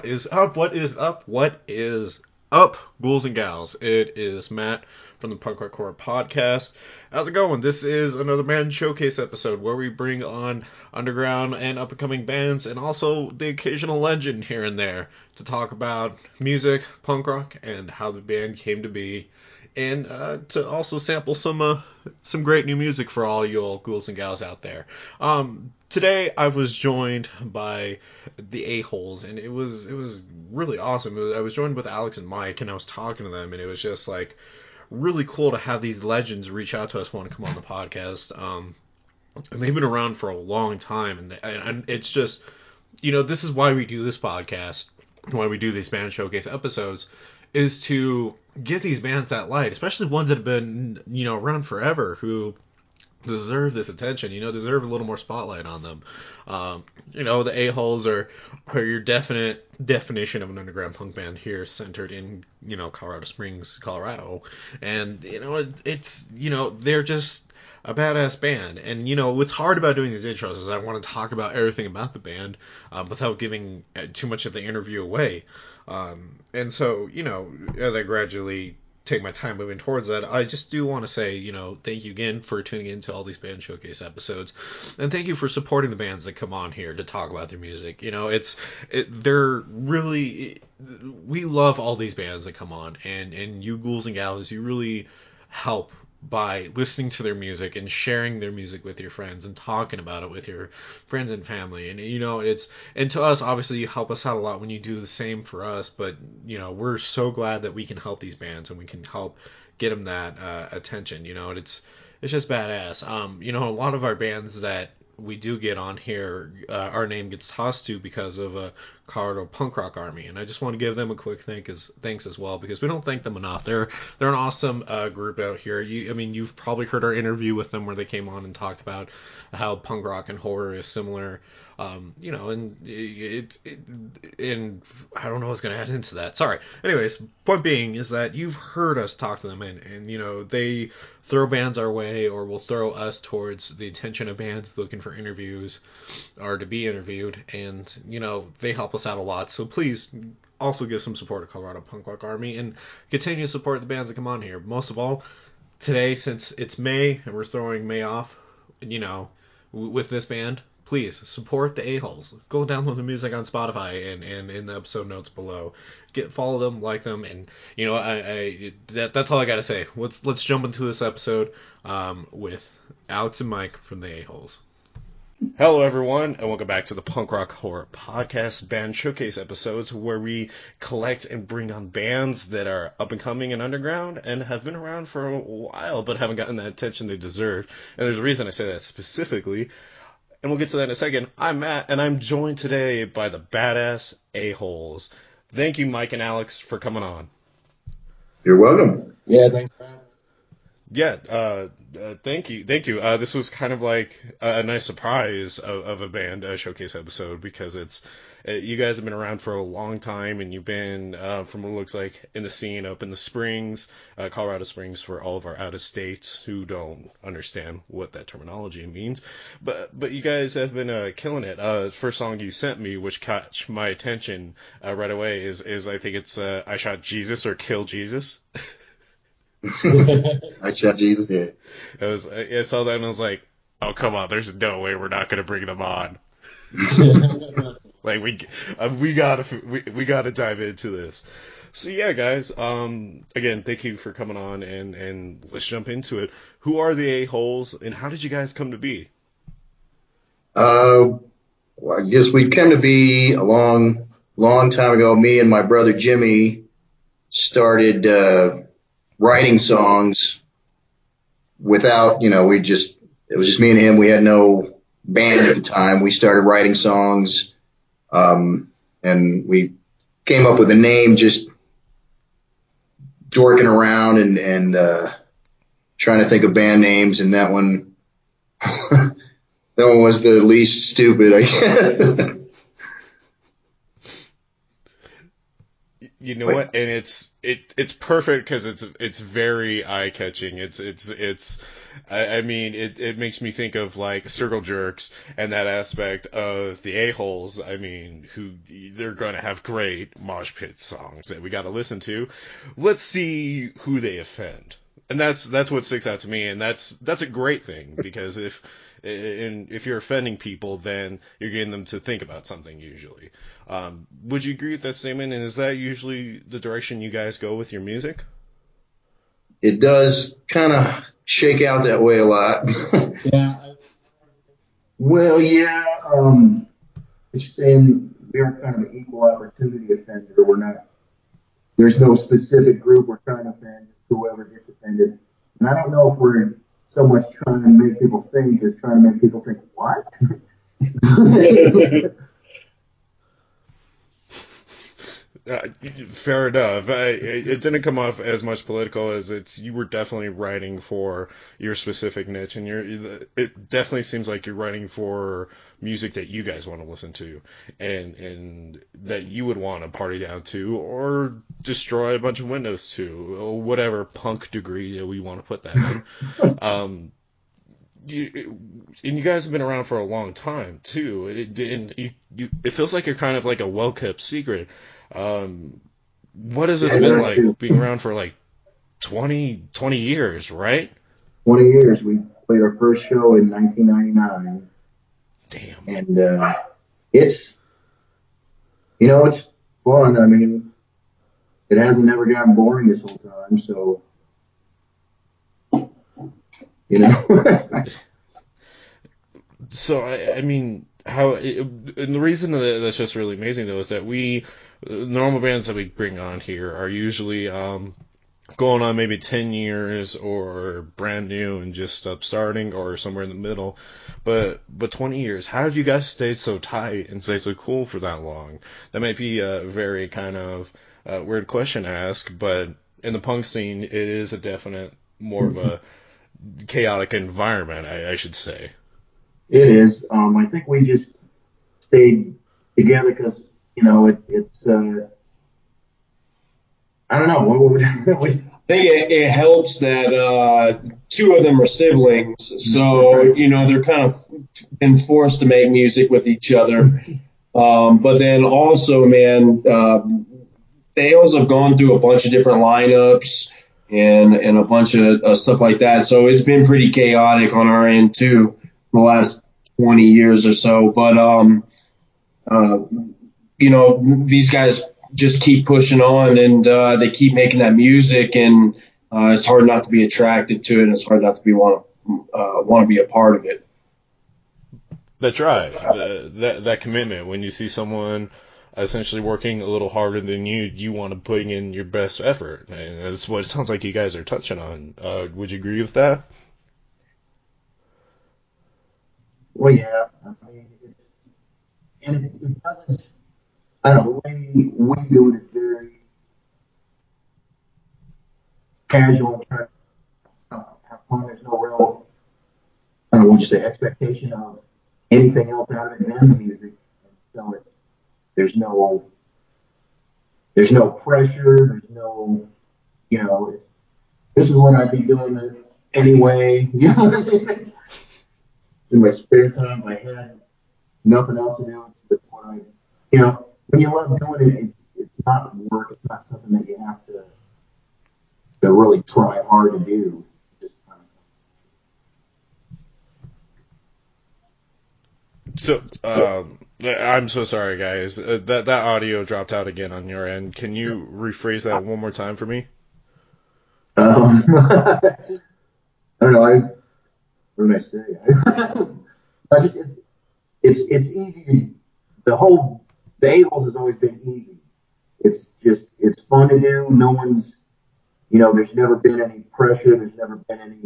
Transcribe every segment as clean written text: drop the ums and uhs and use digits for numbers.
is up? What is up? What is up, ghouls and gals? It is Matt from the Punk Rock Horror Podcast. How's it going? This is another Band Showcase episode where we bring on underground and up-and-coming bands and also the occasional legend here and there to talk about music, punk rock, and how the band came to be, and to also sample some great new music for all you old ghouls and gals out there. Today I was joined by the A-Holes, and it was really awesome. I was joined with Alex and Mike, and I was talking to them, and it was just like really cool to have these legends reach out to us, want to come on the podcast. And they've been around for a long time, and it's just, this is why we do this podcast, why we do these band showcase episodes, is to get these bands that light, especially ones that have been, around forever, who deserve this attention, deserve a little more spotlight on them. The A-Holes are your definite definition of an underground punk band here, centered in, Colorado Springs, Colorado. And, it's they're just a badass band. And, what's hard about doing these intros is I want to talk about everything about the band without giving too much of the interview away. And so, as I gradually take my time moving towards that, I just do want to say, thank you again for tuning into all these band showcase episodes, and thank you for supporting the bands that come on here to talk about their music. They're really, we love all these bands that come on, and you ghouls and gals, you really help by listening to their music and sharing their music with your friends and talking about it with your friends and family. And and to us, obviously, you help us out a lot when you do the same for us, but we're so glad that we can help these bands and we can help get them that attention. It's just badass. A lot of our bands that we do get on here, our name gets tossed to because of Colorado Punk Rock Army, and I just want to give them a quick thanks as well, because we don't thank them enough. They're an awesome group out here. You've probably heard our interview with them where they came on and talked about how punk rock and horror is similar. And I don't know what's going to add into that. Sorry. Anyways, point being is that you've heard us talk to them, and they throw bands our way, or will throw us towards the attention of bands looking for interviews or to be interviewed, and they help us out a lot. So please also give some support to Colorado Punk Rock Army and continue to support the bands that come on here. Most of all, today, since it's May and we're throwing May off, with this band, please support the A-Holes. Go download the music on Spotify and in the episode notes below. Follow them, like them, and that's all I gotta say. Let's jump into this episode with Alex and Mike from the A-Holes. Hello, everyone, and welcome back to the Punk Rock Horror Podcast Band Showcase episodes, where we collect and bring on bands that are up and coming and underground and have been around for a while but haven't gotten that attention they deserve. And there's a reason I say that specifically, and we'll get to that in a second. I'm Matt, and I'm joined today by the badass A-Holes. Thank you, Mike and Alex, for coming on. You're welcome. Yeah, thanks for having us. Yeah, thank you. This was kind of like a nice surprise of a band showcase episode, because it's you guys have been around for a long time, and you've been, from what it looks like, in the scene up in the Springs, Colorado Springs, for all of our out-of-states who don't understand what that terminology means. But you guys have been killing it. The first song you sent me, which caught my attention right away, is I think it's I Shot Jesus or Kill Jesus. I Shot Jesus, yeah. I saw that and I was like, oh, come on, there's no way we're not going to bring them on. Like, we gotta dive into this. So yeah, guys, again, thank you for coming on, and let's jump into it. Who are the A-Holes, and how did you guys come to be? Well, I guess we came to be a long time ago. Me and my brother Jimmy started writing songs without, it was just me and him. We had no band at the time. We started writing songs, and we came up with a name just dorking around and trying to think of band names, and that one was the least stupid, I guess. You know what? And it's perfect because it's very eye catching. I mean it makes me think of like Circle Jerks and that aspect of the a-holes. I mean, who they're gonna have great mosh pit songs that we got to listen to. Let's see who they offend, and that's what sticks out to me, and that's a great thing because if you're offending people, then you're getting them to think about something usually. Would you agree with that statement? And is that usually the direction you guys go with your music? It does kind of shake out that way a lot. Yeah. Well, yeah, it's saying we're kind of an equal opportunity offender. We're not, there's no specific group we're trying to offend, whoever gets offended. And I don't know if we're so much trying to make people think as trying to make people think, what? Fair enough. It didn't come off as much political as you were definitely writing for your specific niche, and it definitely seems like you're writing for music that you guys want to listen to, and that you would want to party down to or destroy a bunch of windows to, or whatever punk degree that we want to put that in. And you guys have been around for a long time too. It feels like you're kind of like a well-kept secret. What has this been like being around for like 20 years, right? 20 years. We played our first show in 1999. Damn. And it's, it's fun. I mean, it hasn't never gotten boring this whole time, so, So, I mean, and the reason that's just really amazing though is that normal bands that we bring on here are usually going on maybe 10 years or brand new and just starting or somewhere in the middle. But 20 years, how have you guys stayed so tight and stayed so cool for that long? That might be a very kind of weird question to ask, but in the punk scene, it is a definite more of a chaotic environment, I should say. It is. I think we just stayed together because, it's, I don't know. I think it helps that two of them are siblings, so they're kind of been forced to make music with each other. But then also, man, they also have gone through a bunch of different lineups and a bunch of stuff like that. So it's been pretty chaotic on our end too the last 20 years or so. But these guys just keep pushing on, and they keep making that music, and it's hard not to be attracted to it, and it's hard not to want to be a part of it. That's right. That commitment. When you see someone essentially working a little harder than you want to put in your best effort, and that's what it sounds like you guys are touching on. Would you agree with that? Well, yeah. I mean, it doesn't. I don't know. The way we do it is very casual. Try to have fun. There's no real, I don't know what you say, expectation of anything else out of it than the music. And so there's no pressure. There's no, this is what I'd be doing anyway. You know what I mean? In my spare time, if I had nothing else to do, it's what when you love doing it, it's not work. It's not something that you have to really try hard to do. Just So, I'm so sorry, guys. That audio dropped out again on your end. Can you rephrase that one more time for me? I don't know. What did I say? It's easy to, the A-holes has always been easy. It's fun to do. No one's, there's never been any pressure. There's never been any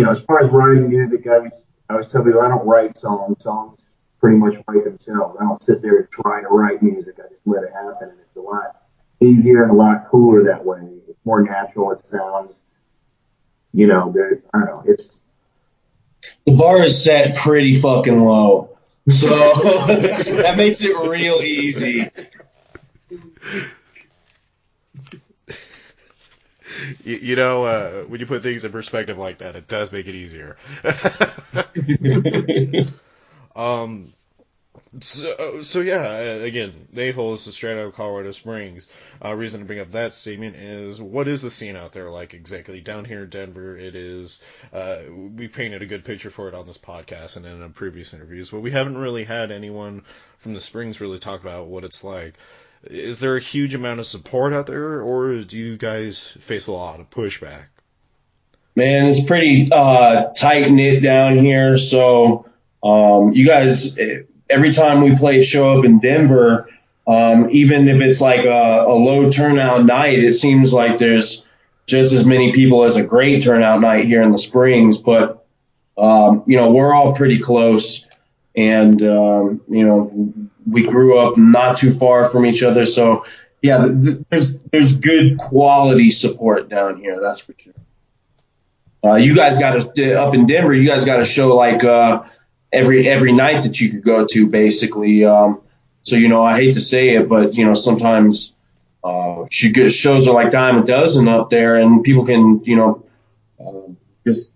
as far as writing music, I always tell people I don't write songs. Songs pretty much write themselves. I don't sit there and try to write music. I just let it happen, and it's a lot easier and a lot cooler that way. It's more natural. It sounds, I don't know. It's the bar is set pretty fucking low. So that makes it real easy. When you put things in perspective like that, it does make it easier. um, so yeah, again, Nahol is straight out of Colorado Springs. Reason to bring up that statement is, what is the scene out there like exactly? Down here in Denver, it is, we painted a good picture for it on this podcast and in previous interviews, but we haven't really had anyone from the Springs really talk about what it's like. Is there a huge amount of support out there, or do you guys face a lot of pushback? Man, it's pretty tight knit down here. So you guys, every time we play a show up in Denver, even if it's like a low turnout night, it seems like there's just as many people as a great turnout night here in the Springs. But we're all pretty close, and we grew up not too far from each other. So yeah, there's good quality support down here. That's for sure. You guys got to up in Denver. You guys got a show like every night that you could go to, basically. So I hate to say it, but sometimes shows are like dime a dozen up there, and people can just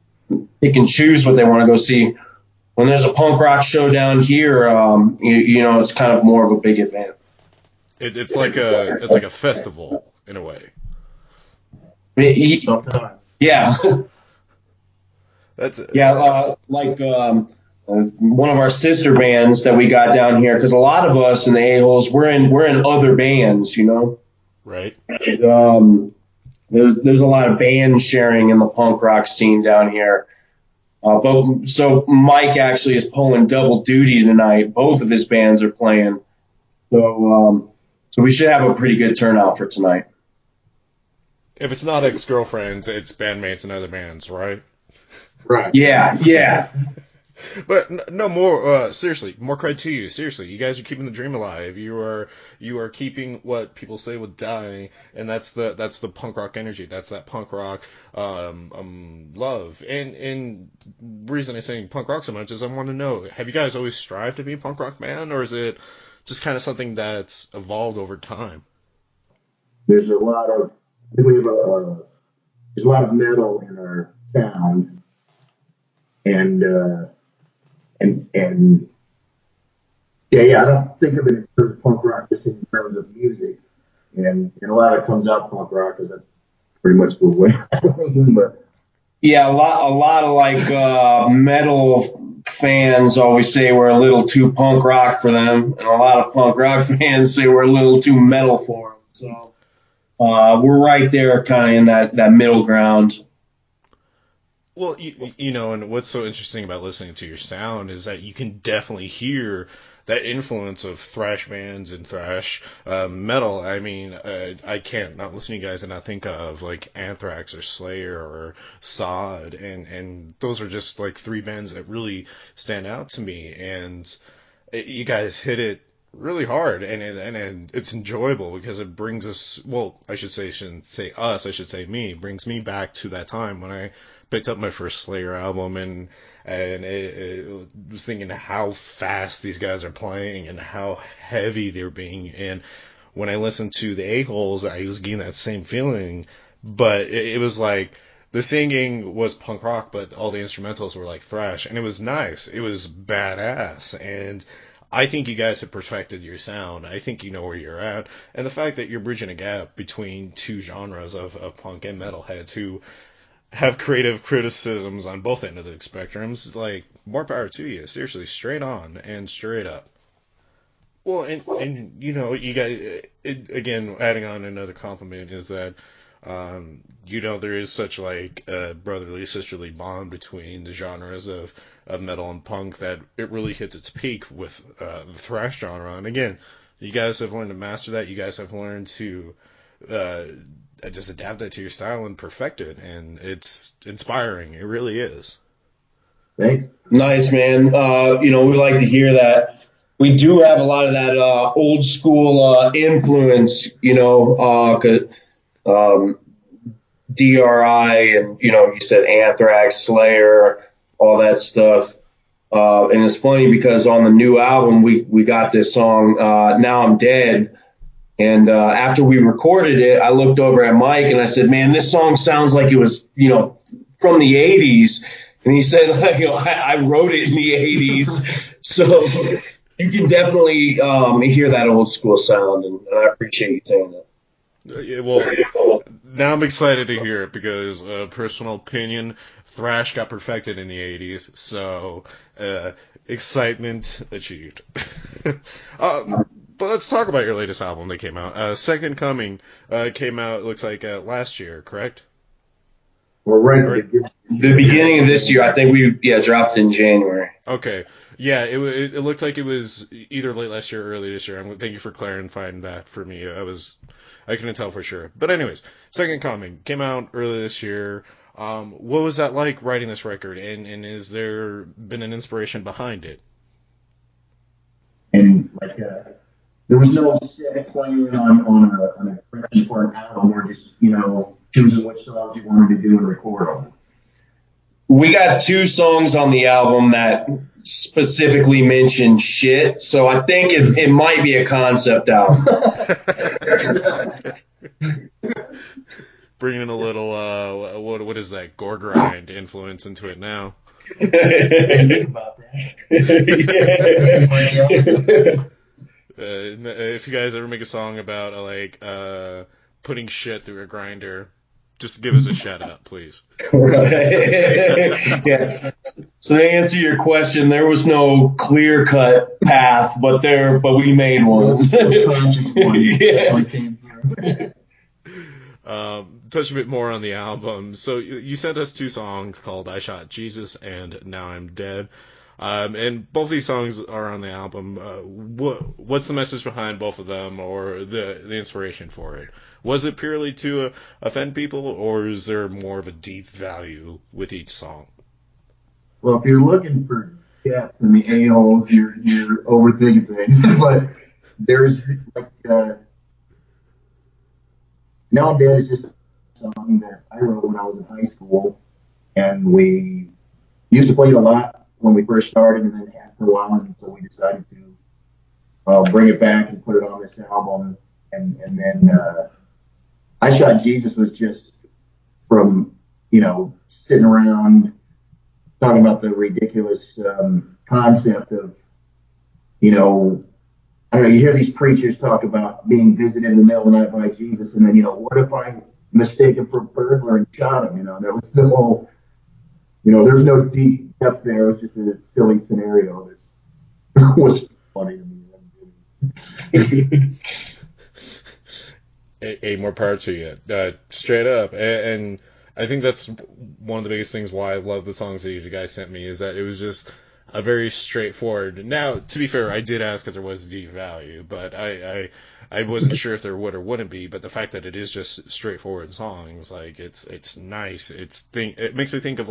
pick and choose what they want to go see. When there's a punk rock show down here, it's kind of more of a big event. It's like a festival in a way. Sometimes. Yeah. That's it. Yeah, one of our sister bands that we got down here, because a lot of us in the A-holes, we're in other bands, Right. There's a lot of band sharing in the punk rock scene down here. So Mike actually is pulling double duty tonight. Both of his bands are playing. So we should have a pretty good turnout for tonight. If it's not ex-girlfriends, it's bandmates and other bands, right? Right. Yeah. But no more. Seriously, more credit to you. Seriously, you guys are keeping the dream alive. You are keeping what people say would die, and that's the punk rock energy. That's that punk rock love. And reason I'm saying punk rock so much is I want to know: have you guys always strived to be a punk rock band, or is it just kind of something that's evolved over time? There's a lot of there's a lot of metal in our sound, and yeah, I don't think of it in terms of punk rock, just in terms of music, and a lot of it comes out punk rock because that's pretty much the way. But Yeah, a lot of like metal fans always say we're a little too punk rock for them, and a lot of punk rock fans say we're a little too metal for them. So we're right there, kind of in that middle ground. Well, and what's so interesting about listening to your sound is that you can definitely hear that influence of thrash bands and thrash metal. I mean, I can't not listen to you guys and not think of like Anthrax or Slayer or Sod, and those are just like three bands that really stand out to me. And you guys hit it really hard, and it's enjoyable because it brings us. Well, I shouldn't say us. I should say me. It brings me back to that time when I picked up my first Slayer album, and it was thinking how fast these guys are playing and how heavy they're being. And when I listened to the A-holes, I was getting that same feeling, but it was like the singing was punk rock, but all the instrumentals were like thrash, and it was nice. It was badass, and I think you guys have perfected your sound. I think you know where you're at. And the fact that you're bridging a gap between two genres of punk and metalheads who have creative criticisms on both ends of the spectrums, like, more power to you. Seriously, straight on and straight up. Well, and you guys, again, adding on another compliment is that, there is such like a brotherly, sisterly bond between the genres of metal and punk that it really hits its peak with the thrash genre. And again, you guys have learned to master that. You guys have learned to just adapt that to your style and perfect it. And it's inspiring. It really is. thanks. Nice, man. We like to hear that. We do have a lot of that old school influence, DRI and, you said Anthrax, Slayer, all that stuff. And it's funny because on the new album, we got this song, Now I'm Dead. And after we recorded it, I looked over at Mike and I said, man, this song sounds like it was, from the 80s. And he said, I wrote it in the 80s. So you can definitely hear that old school sound. And I appreciate you saying that. Yeah, well, now I'm excited to hear it because, personal opinion, thrash got perfected in the 80s, so excitement achieved. But let's talk about your latest album that came out. Second Coming came out, looks like, last year, correct? We're right at the beginning of this year. I think we dropped it in January. Okay. Yeah, it looked like it was either late last year or early this year. Thank you for clarifying that for me. I couldn't tell for sure. But anyways, Second Coming came out early this year. What was that like writing this record, and is there been an inspiration behind it? And there was no set plan on a direction for an album, or just choosing which songs you wanted to do and record on. We got 2 songs on the album that specifically mention shit, so I think it might be a concept album. Bringing in a little, what is that, gore grind influence into it now. About that. If you guys ever make a song about putting shit through a grinder, just give us a shout out, please. Yeah. So to answer your question, there was no clear cut path, but we made one. Touch a bit more on the album. So you sent us 2 songs called I Shot Jesus and Now I'm Dead. And both these songs are on the album. What's the message behind both of them, or the inspiration for it? Was it purely to offend people, or is there more of a deep value with each song? Well, if you're looking for depth in the a-holes, you're overthinking things. But there's Now I'm Dead is just a song that I wrote when I was in high school, and we used to play it a lot when we first started, and then after a while, and so we decided to bring it back and put it on this album. And then I Shot Jesus was just from sitting around talking about the ridiculous concept of I don't know, you hear these preachers talk about being visited in the middle of the night by Jesus, and then what if I mistake him for a burglar and shot him? There was the whole there's no deep depth there. It was just a silly scenario that was funny to me. More power to you. Straight up. And I think that's one of the biggest things why I love the songs that you guys sent me, is that it was just a very straightforward. Now, to be fair, I did ask if there was deep value, but I wasn't sure if there would or wouldn't be. But the fact that it is just straightforward songs, it's nice. It makes me think of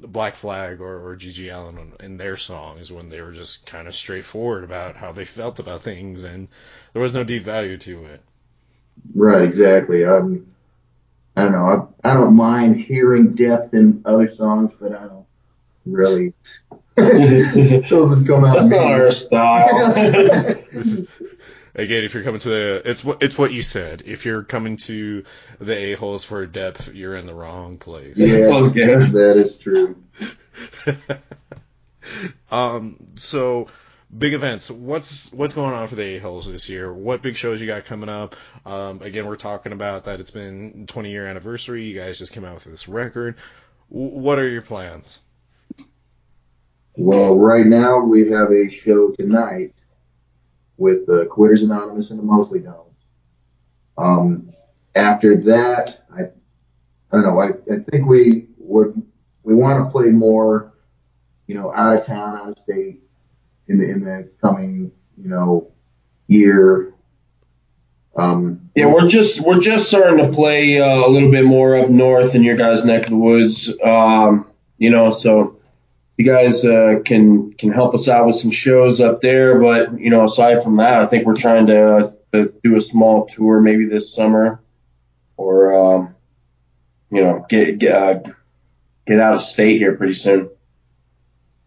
Black Flag or G.G. Allin in their songs, when they were just kind of straightforward about how they felt about things, and there was no deep value to it. Right, exactly. I don't know. I don't mind hearing depth in other songs, but I don't really. Doesn't come out. That's not our style. Again, if you're coming to it's what you said. If you're coming to the a-holes for depth, you're in the wrong place. Yeah, that is true. So big events. What's going on for the a-holes this year? What big shows you got coming up? Again, we're talking about that it's been 20-year anniversary. You guys just came out with this record. What are your plans? Well, right now we have a show tonight with Quitters Anonymous and the Mosley Domes. After that, I don't know. I think we want to play more, out of town, out of state in the coming, year. Yeah, we're just starting to play a little bit more up north in your guys' neck of the woods. So you guys can help us out with some shows up there. But aside from that, I think we're trying to do a small tour maybe this summer, or get out of state here pretty soon.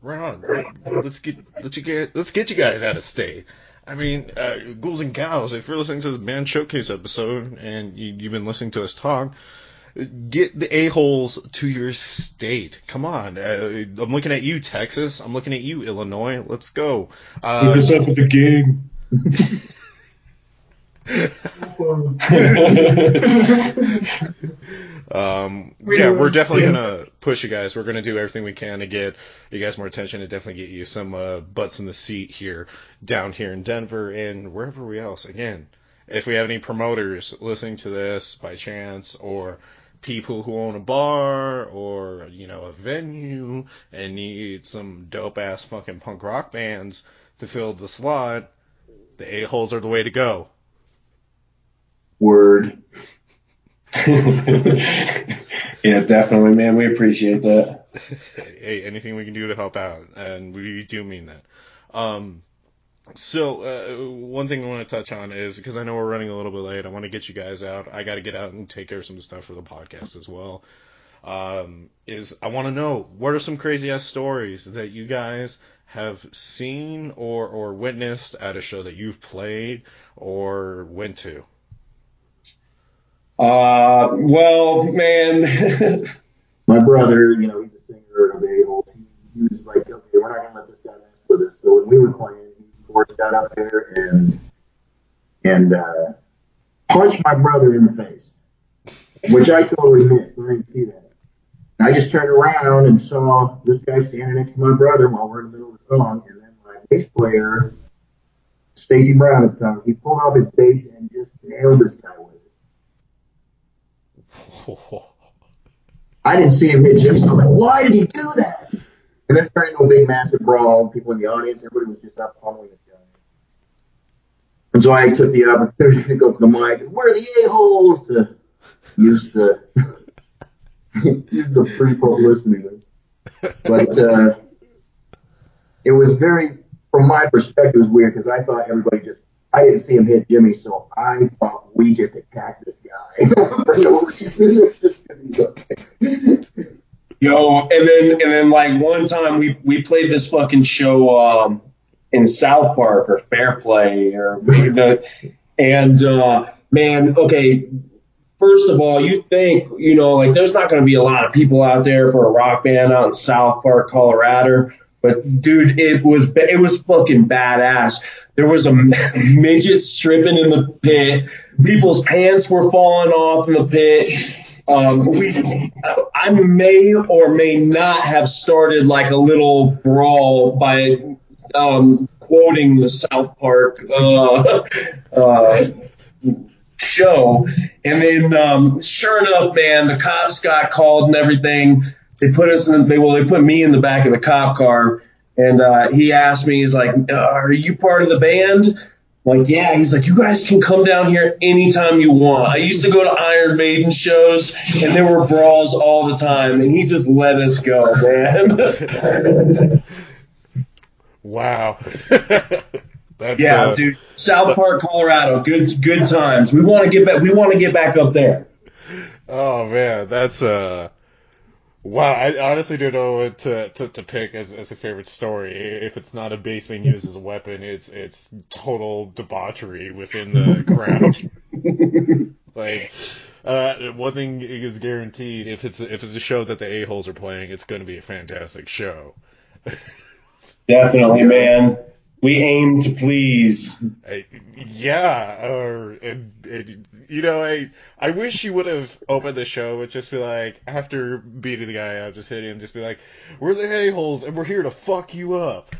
Right on. Let's get you guys out of state. I mean, ghouls and gals, if you're listening to this band showcase episode and you've been listening to us talk, get the a-holes to your state. Come on. I'm looking at you, Texas. I'm looking at you, Illinois. Let's go. Hook us up with the gig. Yeah, we're definitely gonna push you guys. We're gonna do everything we can to get you guys more attention and definitely get you some butts in the seat here, down here in Denver and wherever else. Again, if we have any promoters listening to this by chance, or people who own a bar or a venue and need some dope ass fucking punk rock bands to fill the slot, the a-holes are the way to go. Word. Yeah, definitely, man. We appreciate that. Hey, anything we can do to help out, and we do mean that. So one thing I want to touch on is, because I know we're running a little bit late, I want to get you guys out. I got to get out and take care of some stuff for the podcast as well. Is I want to know, what are some crazy ass stories that you guys have seen or witnessed at a show that you've played or went to? Well, man. My brother, he's a singer of the A-Holes. He was like, okay, we're not going to let this guy mess with us. So when we were playing, he, of course, got up there and punched my brother in the face, which I totally missed. I didn't see that. And I just turned around and saw this guy standing next to my brother while we're in the middle of the song. And then my bass player, Stacy Brown at the time, he pulled off his bass and just nailed this guy with it. I didn't see him hit Jimmy, so I was like, why did he do that? And then turned into a big, massive brawl. People in the audience, everybody was just up pummeling this guy. And so I took the opportunity to go up to the mic and, where are the a-holes, to use the free publicity. But it was very, from my perspective, it was weird because I thought everybody I didn't see him hit Jimmy, so I thought we just attacked this guy for no reason. Yo, and then like one time we played this fucking show in South Park or Fairplay man, okay, first of all, you think, like there's not going to be a lot of people out there for a rock band out in South Park, Colorado, but dude, it was fucking badass. There was a midget stripping in the pit. People's pants were falling off in the pit. I may or may not have started like a little brawl by quoting the South Park show. And then sure enough, man, the cops got called and everything. They put me in the back of the cop car. And he asked me, he's like, are you part of the band? I'm like, yeah. He's like, you guys can come down here anytime you want. I used to go to Iron Maiden shows, and there were brawls all the time, and he just let us go, man. Wow. Dude. South Park, Colorado. Good times. We want to get back. We want to get back up there. Oh man, that's wow. I honestly don't know what to pick as a favorite story. If it's not a bass being used as a weapon, it's total debauchery within the crowd. Like, one thing is guaranteed: if it's a show that the a-holes are playing, it's going to be a fantastic show. Definitely, man. We aim to please. Yeah, I wish you would have opened the show with just be like, after beating the guy up, just hitting him, just be like, we're the a-holes and we're here to fuck you up.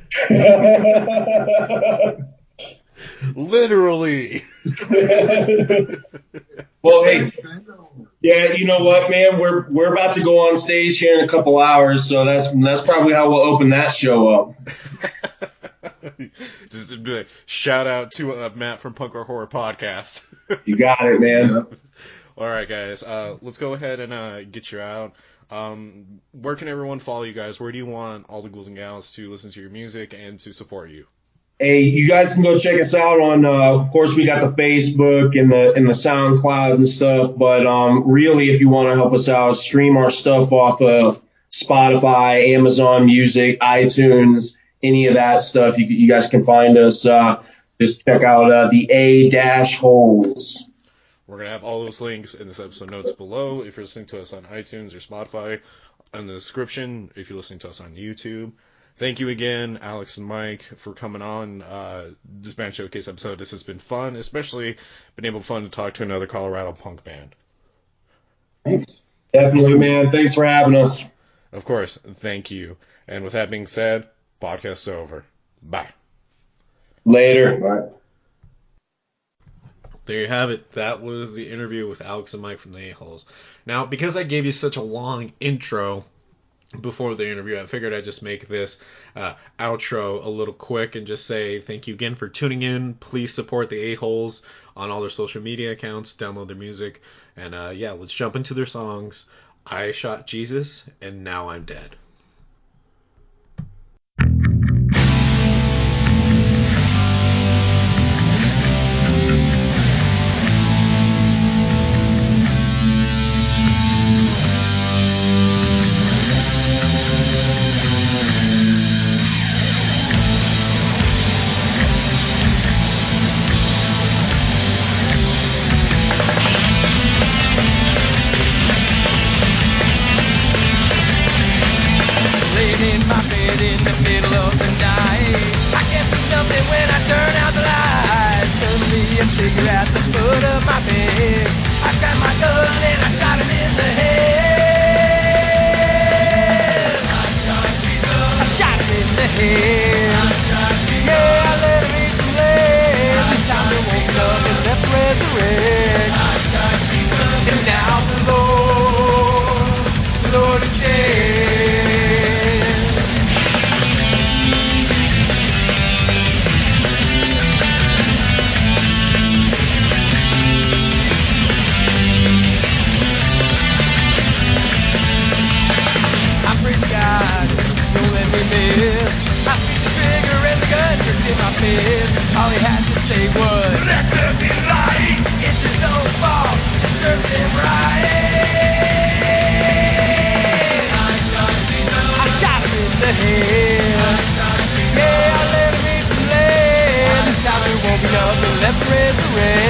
Literally. Well, hey, yeah, you know what, man? We're about to go on stage here in a couple hours, so that's probably how we'll open that show up. Just be like, shout out to Matt from Punk Rock Horror Podcast. You got it, man. All right, guys. Let's go ahead and get you out. Where can everyone follow you guys? Where do you want all the ghouls and gals to listen to your music and to support you? Hey, you guys can go check us out on, of course, we got the Facebook and the SoundCloud and stuff. But really, if you want to help us out, stream our stuff off Spotify, Amazon Music, iTunes, any of that stuff. You guys can find us. Just check out the A-Holes. We're going to have all those links in this episode notes below if you're listening to us on iTunes or Spotify, in the description if you're listening to us on YouTube. Thank you again, Alex and Mike, for coming on this Band Showcase episode. This has been fun, especially been able to talk to another Colorado punk band. Thanks. Definitely, man. Thanks for having us. Of course. Thank you. And with that being said, podcast's over. Bye. Later. Bye. There you have it. That was the interview with Alex and Mike from the A-Holes. Now, because I gave you such a long intro before the interview, I figured I'd just make this outro a little quick and just say thank you again for tuning in. Please support the A-Holes on all their social media accounts, download their music, and yeah, let's jump into their songs. I Shot Jesus, and Now I'm Dead. All he had to say was, let there be light. It's his own fault. It serves him right. I shot him in the head. Yeah, I let him eat the lead. This time there won't be nothing left to resurrect.